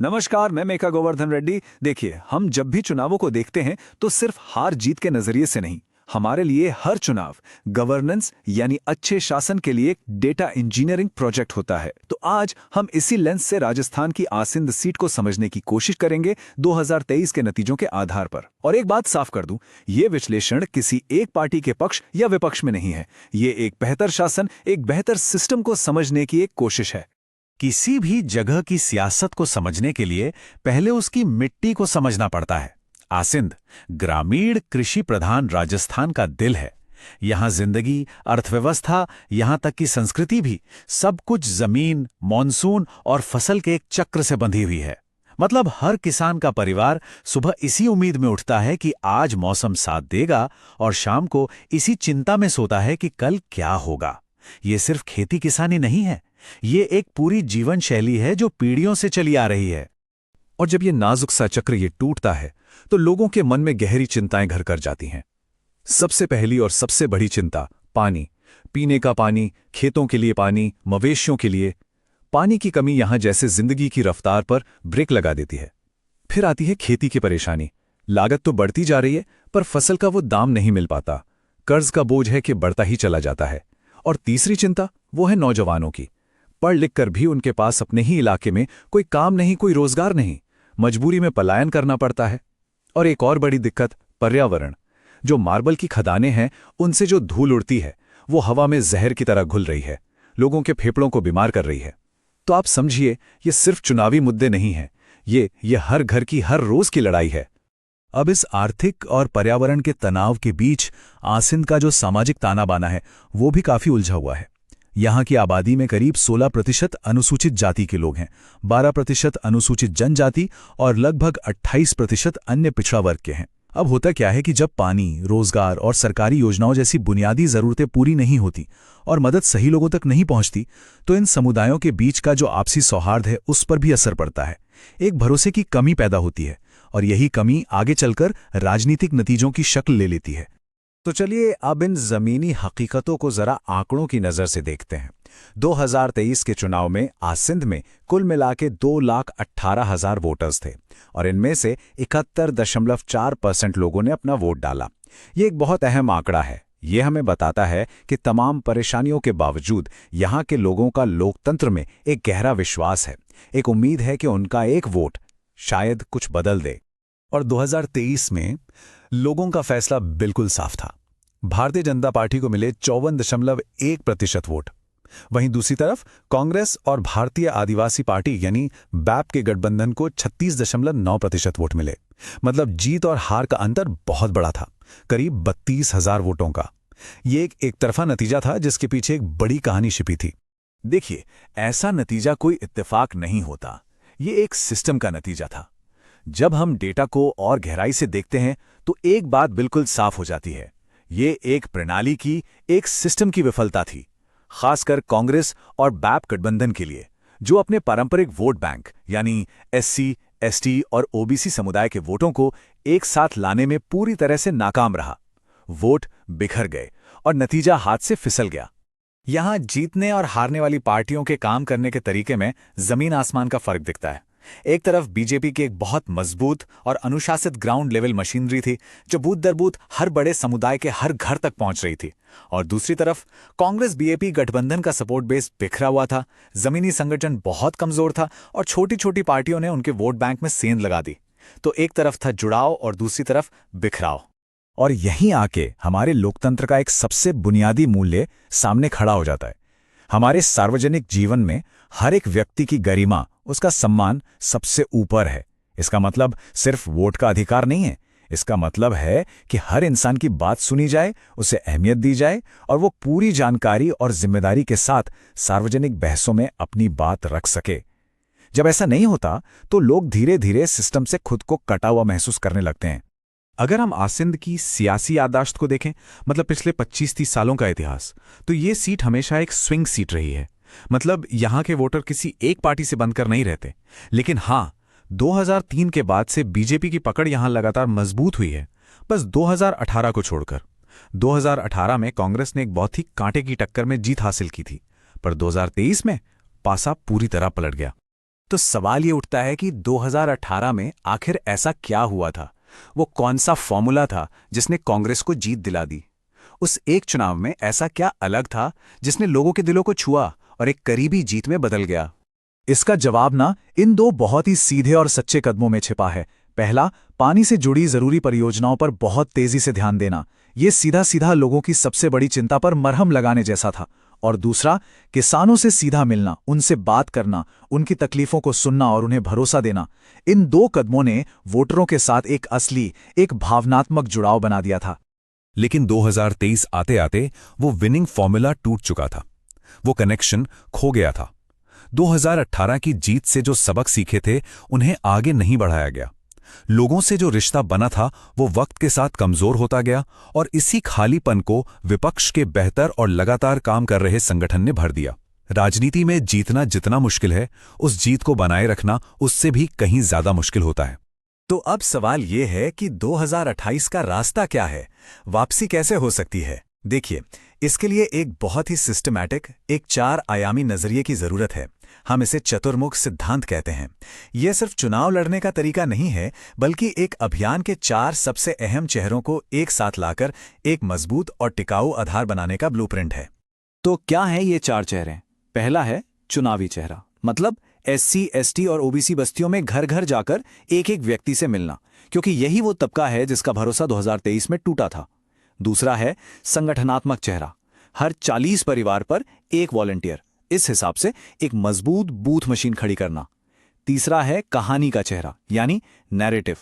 नमस्कार, मैं मेका गोवर्धन रेड्डी। देखिए, हम जब भी चुनावों को देखते हैं तो सिर्फ हार जीत के नजरिए से नहीं, हमारे लिए हर चुनाव गवर्नेंस यानी अच्छे शासन के लिए एक डेटा इंजीनियरिंग प्रोजेक्ट होता है। तो आज हम इसी लेंस से राजस्थान की आसिंद सीट को समझने की कोशिश करेंगे 2023 के नतीजों के आधार पर। और एक बात साफ कर दूं, ये विश्लेषण किसी एक पार्टी के पक्ष या विपक्ष में नहीं है। ये एक बेहतर शासन, एक बेहतर सिस्टम को समझने की एक कोशिश है। किसी भी जगह की सियासत को समझने के लिए पहले उसकी मिट्टी को समझना पड़ता है। आसिंद ग्रामीण कृषि प्रधान राजस्थान का दिल है। यहां जिंदगी, अर्थव्यवस्था, यहां तक कि संस्कृति भी सब कुछ जमीन, मॉनसून और फसल के एक चक्र से बंधी हुई है। मतलब हर किसान का परिवार सुबह इसी उम्मीद में उठता है कि आज मौसम साथ देगा और शाम को इसी चिंता में सोता है कि कल क्या होगा। ये सिर्फ खेती किसानी नहीं है, ये एक पूरी जीवन शैली है जो पीढ़ियों से चली आ रही है। और जब ये नाजुक सा चक्र ये टूटता है तो लोगों के मन में गहरी चिंताएं घर कर जाती हैं। सबसे पहली और सबसे बड़ी चिंता पानी, पीने का पानी, खेतों के लिए पानी, मवेशियों के लिए। पानी की कमी यहां जैसे जिंदगी की रफ्तार पर ब्रेक लगा देती है। फिर आती है खेती की परेशानी। लागत तो बढ़ती जा रही है पर फसल का वो दाम नहीं मिल पाता। कर्ज का बोझ है कि बढ़ता ही चला जाता है। और तीसरी चिंता वो है नौजवानों की। पढ़ लिख कर भी उनके पास अपने ही इलाके में कोई काम नहीं, कोई रोजगार नहीं। मजबूरी में पलायन करना पड़ता है। और एक और बड़ी दिक्कत पर्यावरण। जो मार्बल की खदानें हैं उनसे जो धूल उड़ती है वो हवा में जहर की तरह घुल रही है, लोगों के फेफड़ों को बीमार कर रही है। तो आप समझिए, ये सिर्फ चुनावी मुद्दे नहीं हैं, ये हर घर की हर रोज की लड़ाई है। अब इस आर्थिक और पर्यावरण के तनाव के बीच आसिंद का जो सामाजिक ताना बाना है वो भी काफी उलझा हुआ है। यहाँ की आबादी में करीब 16% अनुसूचित जाति के लोग हैं, 12% अनुसूचित जनजाति और लगभग 28% अन्य पिछड़ा वर्ग के हैं। अब होता क्या है कि जब पानी, रोजगार और सरकारी योजनाओं जैसी बुनियादी जरूरतें पूरी नहीं होती और मदद सही लोगों तक नहीं पहुंचती, तो इन समुदायों के बीच का जो आपसी सौहार्द है उस पर भी असर पड़ता है। एक भरोसे की कमी पैदा होती है और यही कमी आगे चलकर राजनीतिक नतीजों की शक्ल ले लेती है। तो चलिए अब इन जमीनी हकीकतों को जरा आंकड़ों की नजर से देखते हैं। 2023 के चुनाव में आसिंद में कुल मिला के 2,18,000 वोटर्स थे और इनमें से 71.4% लोगों ने अपना वोट डाला। ये एक बहुत अहम आंकड़ा है। ये हमें बताता है कि तमाम परेशानियों के बावजूद यहाँ के लोगों का लोकतंत्र में एक गहरा विश्वास है, एक उम्मीद है कि उनका एक वोट शायद कुछ बदल दे। और 2023 में लोगों का फैसला बिल्कुल साफ था। भारतीय जनता पार्टी को मिले 54.1% वोट। वहीं दूसरी तरफ कांग्रेस और भारतीय आदिवासी पार्टी यानी बैप के गठबंधन को 36.9% वोट मिले। मतलब जीत और हार का अंतर बहुत बड़ा था, करीब 32,000 वोटों का। ये एक तरफा नतीजा था जिसके पीछे एक बड़ी कहानी छिपी थी। देखिए, ऐसा नतीजा कोई इत्तेफाक नहीं होता, ये एक सिस्टम का नतीजा था। जब हम डेटा को और गहराई से देखते हैं तो एक बात बिल्कुल साफ हो जाती है, ये एक प्रणाली की, एक सिस्टम की विफलता थी। खासकर कांग्रेस और बैप गठबंधन के लिए, जो अपने पारंपरिक वोट बैंक यानी एससी, एसटी और ओबीसी समुदाय के वोटों को एक साथ लाने में पूरी तरह से नाकाम रहा। वोट बिखर गए और नतीजा हाथ से फिसल गया। यहां जीतने और हारने वाली पार्टियों के काम करने के तरीके में जमीन आसमान का फर्क दिखता है। एक तरफ बीजेपी की एक बहुत मजबूत और अनुशासित ग्राउंड लेवल मशीनरी थी जो बूथ दर बूथ हर बड़े समुदाय के हर घर तक पहुंच रही थी, और दूसरी तरफ कांग्रेस बीएपी गठबंधन का सपोर्ट बेस बिखरा हुआ था। जमीनी संगठन बहुत कमजोर था और छोटी छोटी पार्टियों ने उनके वोट बैंक में सेंध लगा दी। तो एक तरफ था जुड़ाव और दूसरी तरफ बिखराव। और यहीं आके हमारे लोकतंत्र का एक सबसे बुनियादी मूल्य सामने खड़ा हो जाता है। हमारे सार्वजनिक जीवन में हर एक व्यक्ति की गरिमा, उसका सम्मान सबसे ऊपर है। इसका मतलब सिर्फ वोट का अधिकार नहीं है, इसका मतलब है कि हर इंसान की बात सुनी जाए, उसे अहमियत दी जाए और वो पूरी जानकारी और जिम्मेदारी के साथ सार्वजनिक बहसों में अपनी बात रख सके। जब ऐसा नहीं होता तो लोग धीरे धीरे सिस्टम से खुद को कटा हुआ महसूस करने लगते हैं। अगर हम आसिंद की सियासी याददाश्त को देखें, मतलब पिछले 25-30 सालों का इतिहास, तो ये सीट हमेशा एक स्विंग सीट रही है। मतलब यहां के वोटर किसी एक पार्टी से बंधकर नहीं रहते। लेकिन हां, 2003 के बाद से बीजेपी की पकड़ यहां लगातार मजबूत हुई है, बस 2018 को छोड़कर। 2018 में कांग्रेस ने एक बहुत ही कांटे की टक्कर में जीत हासिल की थी, पर 2023 में पासा पूरी तरह पलट गया। तो सवाल ये उठता है कि 2018 में आखिर ऐसा क्या हुआ था? वो कौन सा फॉर्मूला था जिसने कांग्रेस को जीत दिला दी? उस एक चुनाव में ऐसा क्या अलग था जिसने लोगों के दिलों को छुआ और एक करीबी जीत में बदल गया? इसका जवाब ना इन दो बहुत ही सीधे और सच्चे कदमों में छिपा है। पहला, पानी से जुड़ी जरूरी परियोजनाओं पर बहुत तेजी से ध्यान देना। ये सीधा सीधा लोगों की सबसे बड़ी चिंता पर मरहम लगाने जैसा था। और दूसरा, किसानों से सीधा मिलना, उनसे बात करना, उनकी तकलीफों को सुनना और उन्हें भरोसा देना। इन दो कदमों ने वोटरों के साथ एक भावनात्मक जुड़ाव बना दिया था। लेकिन 2023 आते आते वो विनिंग फॉर्मूला टूट चुका था। वो कनेक्शन खो गया था। 2018 की जीत से जो सबक सीखे थे उन्हें आगे नहीं बढ़ाया गया। लोगों से जो रिश्ता बना था वो वक्त के साथ कमजोर होता गया और इसी खालीपन को विपक्ष के बेहतर और लगातार काम कर रहे संगठन ने भर दिया। राजनीति में जीतना जितना मुश्किल है, उस जीत को बनाए रखना उससे भी कहीं ज्यादा मुश्किल होता है। तो अब सवाल ये है कि 2028 का रास्ता क्या है? वापसी कैसे हो सकती है? देखिए, इसके लिए एक बहुत ही सिस्टमैटिक, एक 4 आयामी नजरिए की जरूरत है। हम इसे चतुर्मुख सिद्धांत कहते हैं। यह सिर्फ चुनाव लड़ने का तरीका नहीं है, बल्कि एक अभियान के 4 सबसे अहम चेहरों को एक साथ लाकर एक मजबूत और टिकाऊ आधार बनाने का ब्लूप्रिंट है। तो क्या है ये 4 चेहरे? पहला है चुनावी चेहरा, मतलब SC, ST और OBC बस्तियों में घर घर जाकर एक एक व्यक्ति से मिलना, क्योंकि यही वो तबका है जिसका भरोसा 2023 में टूटा था। दूसरा है संगठनात्मक चेहरा, हर 40 परिवार पर एक वॉलंटियर, इस हिसाब से एक मजबूत बूथ मशीन खड़ी करना। तीसरा है कहानी का चेहरा, यानी नैरेटिव,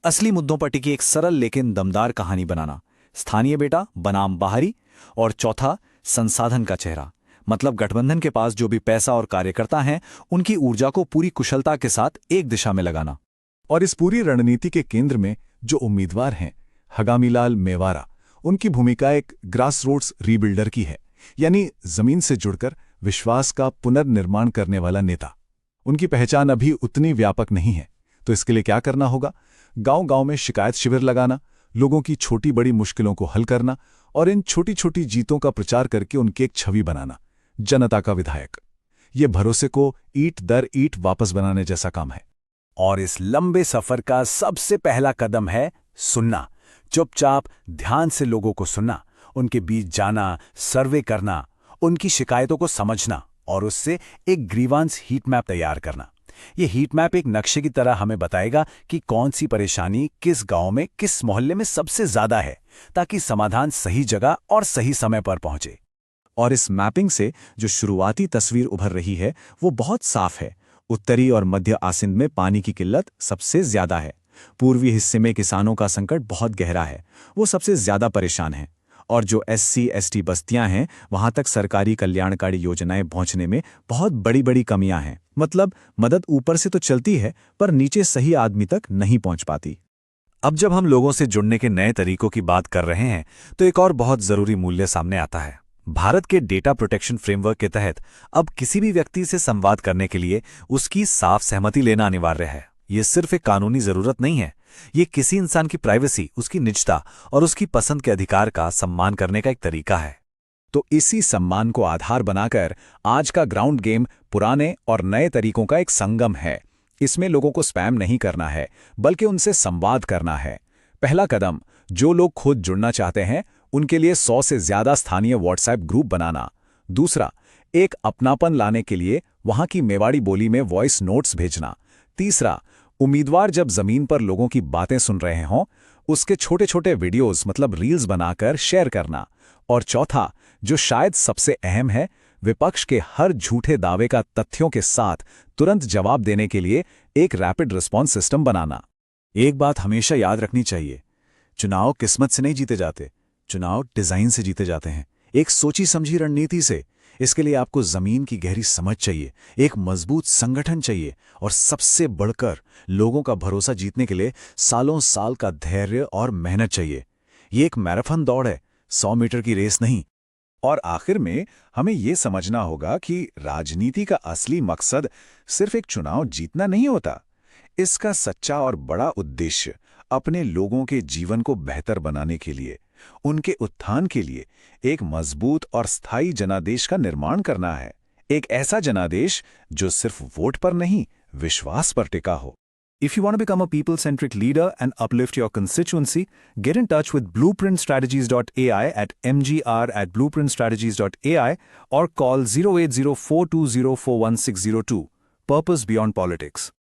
असली मुद्दों पर टिकी एक सरल लेकिन दमदार कहानी बनाना, स्थानीय बेटा बनाम बाहरी। और चौथा संसाधन का चेहरा, मतलब गठबंधन के पास जो भी पैसा और कार्यकर्ता हैं, उनकी ऊर्जा को पूरी कुशलता के साथ एक दिशा में लगाना। और इस पूरी रणनीति के केंद्र में जो उम्मीदवार हैं, हगामीलाल मेवारा, उनकी भूमिका एक ग्रासरूट्स रीबिल्डर की है, यानी जमीन से जुड़कर विश्वास का पुनर्निर्माण करने वाला नेता। उनकी पहचान अभी उतनी व्यापक नहीं है, तो इसके लिए क्या करना होगा? गांव-गांव में शिकायत शिविर लगाना, लोगों की छोटी बड़ी मुश्किलों को हल करना और इन छोटी छोटी जीतों का प्रचार करके उनकी एक छवि बनाना, जनता का विधायक। ये भरोसे को ईंट दर ईंट वापस बनाने जैसा काम है। और इस लंबे सफर का सबसे पहला कदम है सुनना। चुपचाप ध्यान से लोगों को सुनना, उनके बीच जाना, सर्वे करना, उनकी शिकायतों को समझना और उससे एक ग्रीवांस हीट मैप तैयार करना। ये हीट मैप एक नक्शे की तरह हमें बताएगा कि कौन सी परेशानी किस गांव में, किस मोहल्ले में सबसे ज्यादा है, ताकि समाधान सही जगह और सही समय पर पहुंचे। और इस मैपिंग से जो शुरुआती तस्वीर उभर रही है वो बहुत साफ है। उत्तरी और मध्य आसिंद में पानी की किल्लत सबसे ज्यादा है। पूर्वी हिस्से में किसानों का संकट बहुत गहरा है, वो सबसे ज्यादा परेशान हैं। और जो SC, ST बस्तियां हैं, वहां तक सरकारी कल्याणकारी योजनाएं पहुंचने में बहुत बड़ी बड़ी कमियां हैं। मतलब मदद ऊपर से तो चलती है, पर नीचे सही आदमी तक नहीं पहुंच पाती। अब जब हम लोगों से जुड़ने के नए तरीकों की बात कर रहे हैं, तो एक और बहुत जरूरी मूल्य सामने आता है। भारत के डेटा प्रोटेक्शन फ्रेमवर्क के तहत अब किसी भी व्यक्ति से संवाद करने के लिए उसकी साफ सहमति लेना अनिवार्य है। ये सिर्फ एक कानूनी जरूरत नहीं है, ये किसी इंसान की प्राइवेसी, उसकी निजता और उसकी पसंद के अधिकार का सम्मान करने का एक तरीका है। तो इसी सम्मान को आधार बनाकर आज का ग्राउंड गेम पुराने और नए तरीकों का एक संगम है। इसमें लोगों को स्पैम नहीं करना है, बल्कि उनसे संवाद करना है। पहला कदम, जो लोग खुद जुड़ना चाहते हैं उनके लिए 100 से ज्यादा स्थानीय व्हाट्सएप ग्रुप बनाना। दूसरा, एक अपनापन लाने के लिए वहां की मेवाड़ी बोली में वॉइस नोट्स भेजना। तीसरा, उम्मीदवार जब जमीन पर लोगों की बातें सुन रहे हों, उसके छोटे छोटे वीडियोस मतलब रील्स बनाकर शेयर करना। और चौथा, जो शायद सबसे अहम है, विपक्ष के हर झूठे दावे का तथ्यों के साथ तुरंत जवाब देने के लिए एक रैपिड रिस्पॉन्स सिस्टम बनाना। एक बात हमेशा याद रखनी चाहिए, चुनाव किस्मत से नहीं जीते जाते, चुनाव डिजाइन से जीते जाते हैं, एक सोची समझी रणनीति से। इसके लिए आपको जमीन की गहरी समझ चाहिए, एक मजबूत संगठन चाहिए और सबसे बढ़कर लोगों का भरोसा जीतने के लिए सालों साल का धैर्य और मेहनत चाहिए। ये एक मैराथन दौड़ है, 100 मीटर की रेस नहीं। और आखिर में हमें ये समझना होगा कि राजनीति का असली मकसद सिर्फ एक चुनाव जीतना नहीं होता। इसका सच्चा और बड़ा उद्देश्य अपने लोगों के जीवन को बेहतर बनाने के लिए, उनके उत्थान के लिए एक मजबूत और स्थायी जनादेश का निर्माण करना है। एक ऐसा जनादेश जो सिर्फ वोट पर नहीं, विश्वास पर टिका हो। If you want to become a people-centric leader and uplift your constituency, get in touch with blueprintstrategies.ai at mgr@blueprintstrategies.ai or call 08042041602. Purpose Beyond Politics.